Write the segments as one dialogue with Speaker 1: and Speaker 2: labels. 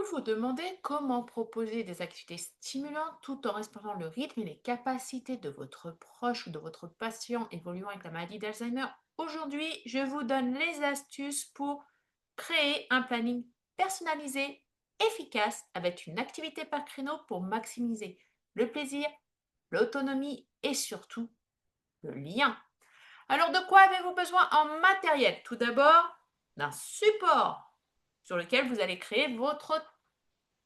Speaker 1: peux vous demander comment proposer des activités stimulantes tout en respectant le rythme et les capacités de votre proche ou de votre patient évoluant avec la maladie d'Alzheimer. Aujourd'hui, je vous donne les astuces pour créer un planning personnalisé, efficace, avec une activité par créneau pour maximiser le plaisir, l'autonomie et surtout le lien. Alors, de quoi avez-vous besoin en matériel? Tout d'abord, d'un support sur lequel vous allez créer votre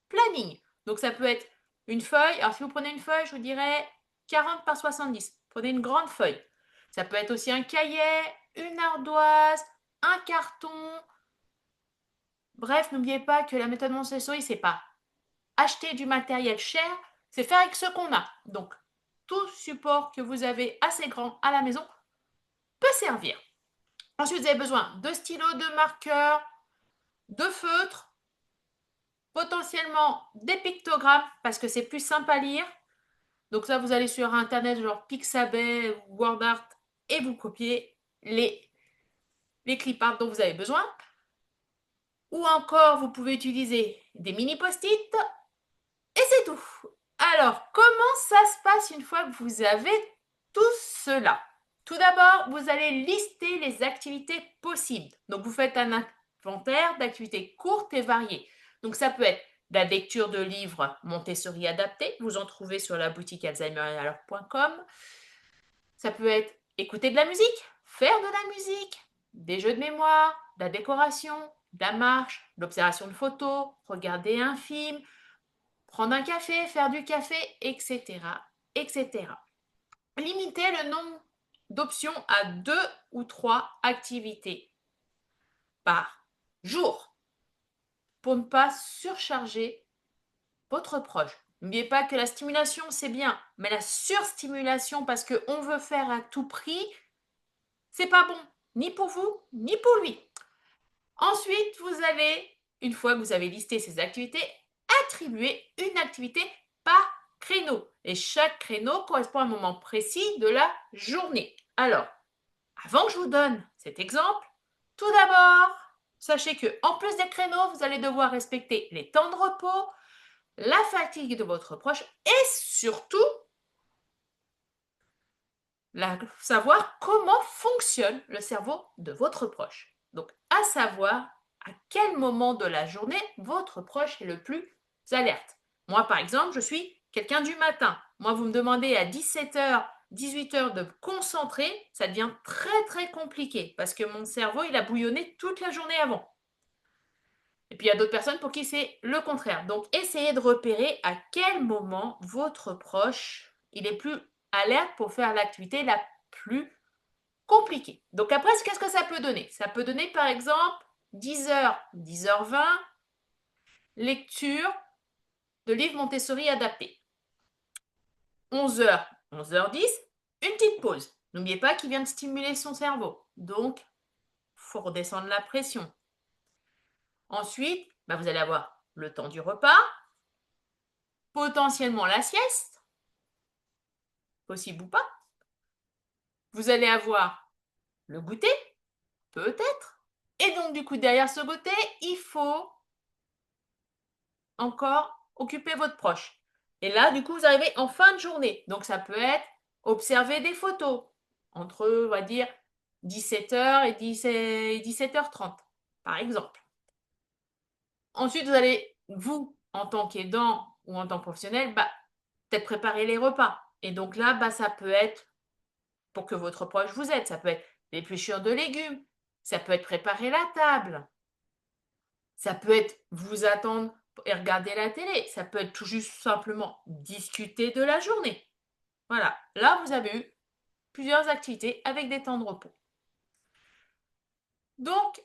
Speaker 1: planning. Donc ça peut être une feuille. Alors si vous prenez une feuille, je vous dirais 40 par 70. Prenez une grande feuille. Ça peut être aussi un cahier, une ardoise, un carton. Bref, n'oubliez pas que la méthode Montessori, c'est pas acheter du matériel cher, c'est faire avec ce qu'on a. Donc tout support que vous avez assez grand à la maison peut servir. Ensuite, vous avez besoin de stylos, de marqueurs, de feutres, potentiellement des pictogrammes parce que c'est plus simple à lire. Donc ça, vous allez sur Internet, genre Pixabay ou WordArt, et vous copiez les cliparts dont vous avez besoin. Ou encore, vous pouvez utiliser des mini post-it, et c'est tout. Alors, comment ça se passe une fois que vous avez tout cela? Tout d'abord, vous allez lister les activités possibles. Donc, vous faites un inventaire d'activités courtes et variées. Donc, ça peut être la lecture de livres Montessori adaptés. Vous en trouvez sur la boutique alzheimer.com. Ça peut être écouter de la musique, faire de la musique, des jeux de mémoire, de la décoration, de la marche, de l'observation de photos, regarder un film, prendre un café, faire du café, etc., etc. Limitez le nombre d'options à 2 ou 3 activités par jour pour ne pas surcharger votre proche. N'oubliez pas que la stimulation, c'est bien, mais la surstimulation parce qu'on veut faire à tout prix, c'est pas bon, ni pour vous, ni pour lui. Ensuite, vous allez, une fois que vous avez listé ces activités, attribuer une activité par créneau. Et chaque créneau correspond à un moment précis de la journée. Alors, avant que je vous donne cet exemple, tout d'abord, sachez que en plus des créneaux, vous allez devoir respecter les temps de repos, la fatigue de votre proche et surtout savoir comment fonctionne le cerveau de votre proche. Donc, à savoir à quel moment de la journée votre proche est le plus alerte. Moi, par exemple, je suis quelqu'un du matin. Moi, vous me demandez à 17h, 18h de me concentrer, ça devient très très compliqué parce que mon cerveau, il a bouillonné toute la journée avant. Et puis, il y a d'autres personnes pour qui c'est le contraire. Donc, essayez de repérer à quel moment votre proche, il est plus alerte pour faire l'activité la plus compliquée. Donc, après, qu'est-ce que ça peut donner? Ça peut donner, par exemple, 10h, 10h20, lecture de livres Montessori adaptés. 11h, 11h10, une petite pause. N'oubliez pas qu'il vient de stimuler son cerveau. Donc, il faut redescendre la pression. Ensuite, vous allez avoir le temps du repas, potentiellement la sieste, possible ou pas. Vous allez avoir le goûter, peut-être. Et donc, du coup, derrière ce goûter, il faut encore occuper votre proche. Et là, du coup, vous arrivez en fin de journée. Donc, ça peut être observer des photos entre, on va dire, 17h et 17h30, par exemple. Ensuite, vous allez, vous, en tant qu'aidant ou en tant que professionnel, peut-être préparer les repas. Et donc là, ça peut être pour que votre proche vous aide. Ça peut être l'épluchure de légumes. Ça peut être préparer la table. Ça peut être vous attendre et regarder la télé. Ça peut être tout juste simplement discuter de la journée. Voilà. Là, vous avez eu plusieurs activités avec des temps de repos. Donc,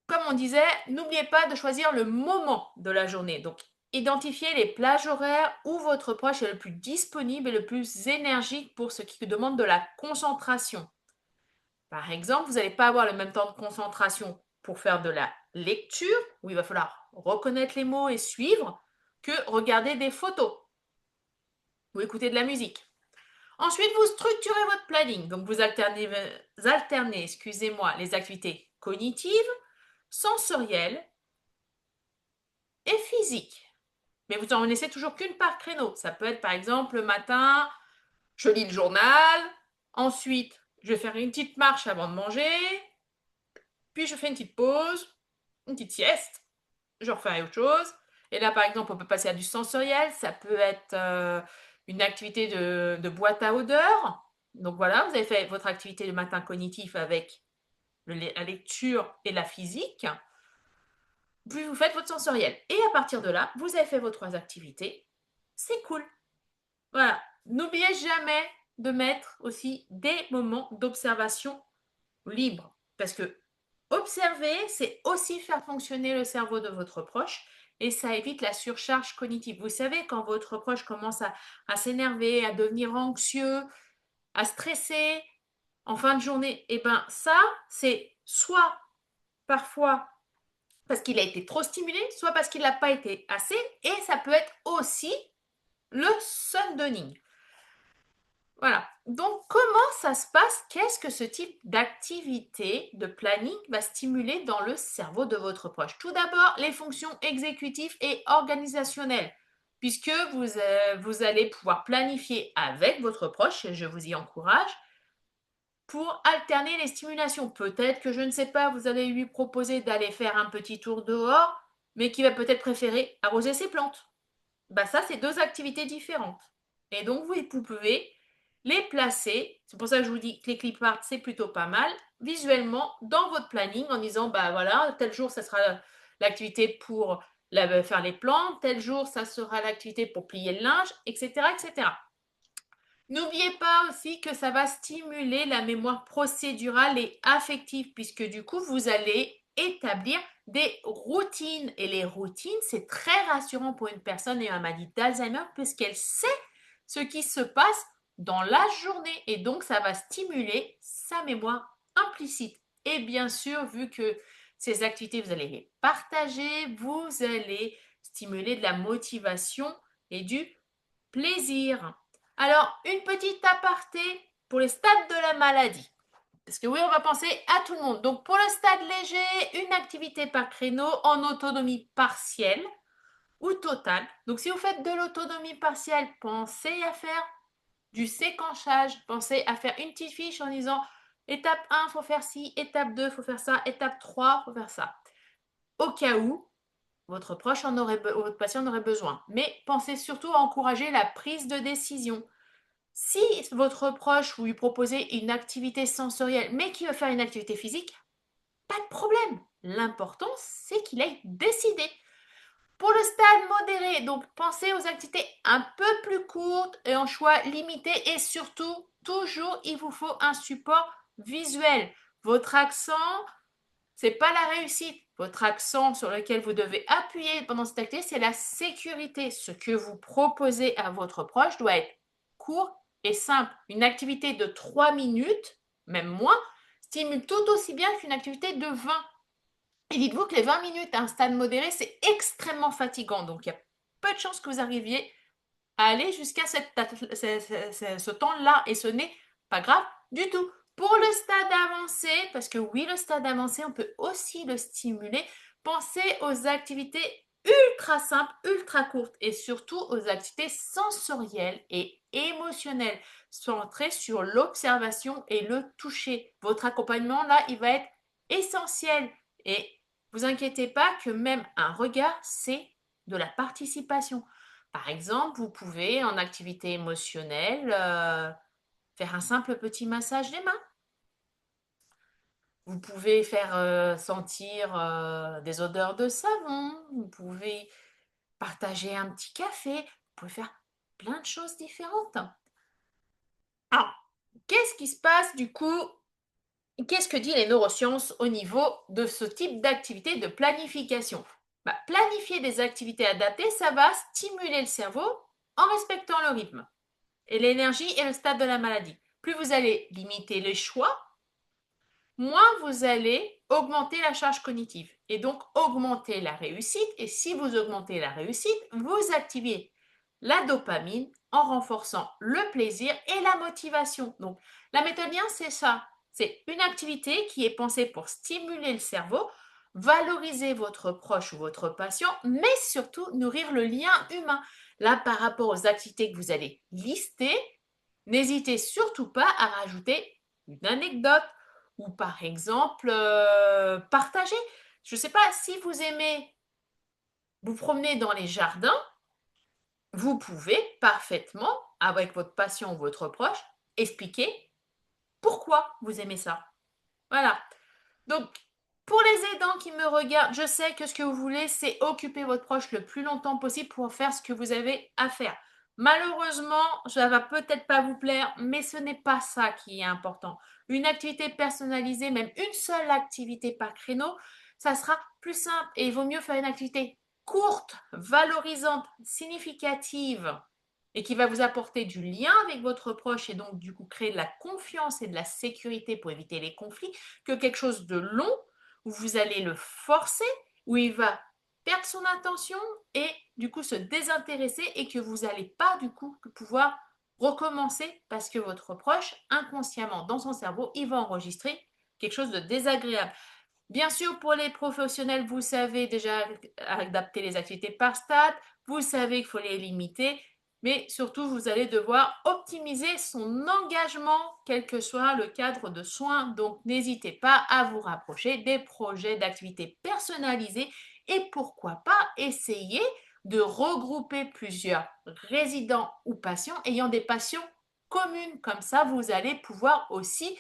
Speaker 1: comme on disait, n'oubliez pas de choisir le moment de la journée. Donc, identifiez les plages horaires où votre proche est le plus disponible et le plus énergique pour ce qui demande de la concentration. Par exemple, vous n'allez pas avoir le même temps de concentration pour faire de la lecture, où il va falloir reconnaître les mots et suivre, que regarder des photos ou écouter de la musique. Ensuite, vous structurez votre planning. Donc, vous alternez, excusez-moi, les activités cognitives, sensorielles, et physique. Mais vous en laissez toujours qu'une par créneau. Ça peut être par exemple le matin, je lis le journal, ensuite je vais faire une petite marche avant de manger, puis je fais une petite pause, une petite sieste, je refais autre chose. Et là, par exemple, on peut passer à du sensoriel. Ça peut être une activité de boîte à odeur. Donc voilà, vous avez fait votre activité le matin cognitif avec la lecture et la physique. Puis vous faites votre sensoriel. Et à partir de là, vous avez fait vos 3 activités. C'est cool. Voilà. N'oubliez jamais de mettre aussi des moments d'observation libre. Parce que observer, c'est aussi faire fonctionner le cerveau de votre proche et ça évite la surcharge cognitive. Vous savez, quand votre proche commence à s'énerver, à devenir anxieux, à stresser en fin de journée, et ben ça, c'est soit parfois parce qu'il a été trop stimulé, soit parce qu'il n'a pas été assez, et ça peut être aussi le sundowning. Voilà. Donc, comment ça se passe? Qu'est-ce que ce type d'activité de planning va stimuler dans le cerveau de votre proche? Tout d'abord, les fonctions exécutives et organisationnelles, puisque vous allez pouvoir planifier avec votre proche, et je vous y encourage, pour alterner les stimulations. Peut-être que je ne sais pas, vous allez lui proposer d'aller faire un petit tour dehors, mais qui va peut-être préférer arroser ses plantes. Bah ça, c'est 2 activités différentes. Et donc, vous pouvez les placer, c'est pour ça que je vous dis que les clip art, c'est plutôt pas mal, visuellement dans votre planning en disant, bah voilà, tel jour, ça sera l'activité pour faire les plantes, tel jour, ça sera l'activité pour plier le linge, etc., etc. N'oubliez pas aussi que ça va stimuler la mémoire procédurale et affective, puisque du coup, vous allez établir des routines. Et les routines, c'est très rassurant pour une personne ayant une maladie d'Alzheimer, puisqu'elle sait ce qui se passe dans la journée. Et donc, ça va stimuler sa mémoire implicite. Et bien sûr, vu que ces activités, vous allez les partager, vous allez stimuler de la motivation et du plaisir. Alors, une petite aparté pour les stades de la maladie. Parce que oui, on va penser à tout le monde. Donc, pour le stade léger, une activité par créneau en autonomie partielle ou totale. Donc, si vous faites de l'autonomie partielle, pensez à faire du séquençage. Pensez à faire une petite fiche en disant étape 1, il faut faire ci, étape 2, il faut faire ça, étape 3, il faut faire ça. Au cas où, votre votre patient en aurait besoin. Mais pensez surtout à encourager la prise de décision. Si votre proche, vous lui proposez une activité sensorielle, mais qui veut faire une activité physique, pas de problème. L'important, c'est qu'il ait décidé. Pour le stade modéré, donc pensez aux activités un peu plus courtes et en choix limité et surtout, toujours, il vous faut un support visuel. Votre accent, c'est pas la réussite. Votre accent sur lequel vous devez appuyer pendant cette activité, c'est la sécurité. Ce que vous proposez à votre proche doit être court et simple. Une activité de 3 minutes, même moins, stimule tout aussi bien qu'une activité de 20. Et dites-vous que les 20 minutes à un stade modéré, c'est extrêmement fatigant. Donc, il y a peu de chances que vous arriviez à aller jusqu'à ce temps-là. Et ce n'est pas grave du tout. Pour le stade avancé, parce que oui, le stade avancé, on peut aussi le stimuler, pensez aux activités ultra simples, ultra courtes et surtout aux activités sensorielles et émotionnelles, centrées sur l'observation et le toucher. Votre accompagnement, là, il va être essentiel. Et vous inquiétez pas que même un regard, c'est de la participation. Par exemple, vous pouvez, en activité émotionnelle, faire un simple petit massage des mains. Vous pouvez faire sentir des odeurs de savon. Vous pouvez partager un petit café. Vous pouvez faire plein de choses différentes. Alors, qu'est-ce qui se passe du coup? Qu'est-ce que dit les neurosciences au niveau de ce type d'activité de planification? Planifier des activités adaptées, ça va stimuler le cerveau en respectant le rythme et l'énergie et le stade de la maladie. Plus vous allez limiter les choix, moins vous allez augmenter la charge cognitive et donc augmenter la réussite. Et si vous augmentez la réussite, vous activez la dopamine en renforçant le plaisir et la motivation. Donc, la méthode lien, c'est ça. C'est une activité qui est pensée pour stimuler le cerveau valoriser votre proche ou votre patient, mais surtout nourrir le lien humain. Là, par rapport aux activités que vous allez lister, n'hésitez surtout pas à rajouter une anecdote ou par exemple partager. Je ne sais pas si vous aimez vous promener dans les jardins, vous pouvez parfaitement, avec votre patient ou votre proche, expliquer pourquoi vous aimez ça. Voilà. Donc, pour les aidants qui me regardent, je sais que ce que vous voulez, c'est occuper votre proche le plus longtemps possible pour faire ce que vous avez à faire. Malheureusement, ça va peut-être pas vous plaire, mais ce n'est pas ça qui est important. Une activité personnalisée, même une seule activité par créneau, ça sera plus simple et il vaut mieux faire une activité courte, valorisante, significative et qui va vous apporter du lien avec votre proche et donc du coup créer de la confiance et de la sécurité pour éviter les conflits que quelque chose de long où vous allez le forcer, où il va perdre son attention et du coup se désintéresser et que vous n'allez pas du coup pouvoir recommencer parce que votre proche, inconsciemment dans son cerveau, il va enregistrer quelque chose de désagréable. Bien sûr, pour les professionnels, vous savez déjà adapter les activités par stade, vous savez qu'il faut les limiter, mais surtout, vous allez devoir optimiser son engagement, quel que soit le cadre de soins. Donc, n'hésitez pas à vous rapprocher des projets d'activités personnalisés et pourquoi pas essayer de regrouper plusieurs résidents ou patients ayant des passions communes. Comme ça, vous allez pouvoir aussi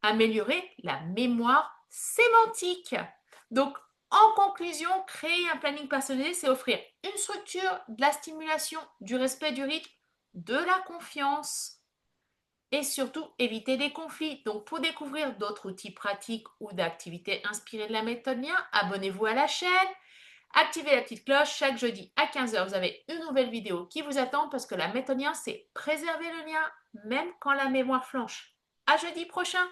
Speaker 1: améliorer la mémoire sémantique. Donc, en conclusion, créer un planning personnalisé, c'est offrir une structure, de la stimulation, du respect du rythme, de la confiance et surtout éviter des conflits. Donc, pour découvrir d'autres outils pratiques ou d'activités inspirées de la méthode Lien, abonnez-vous à la chaîne. Activez la petite cloche. Chaque jeudi à 15h, vous avez une nouvelle vidéo qui vous attend parce que la méthode Lien, c'est préserver le lien même quand la mémoire flanche. À jeudi prochain!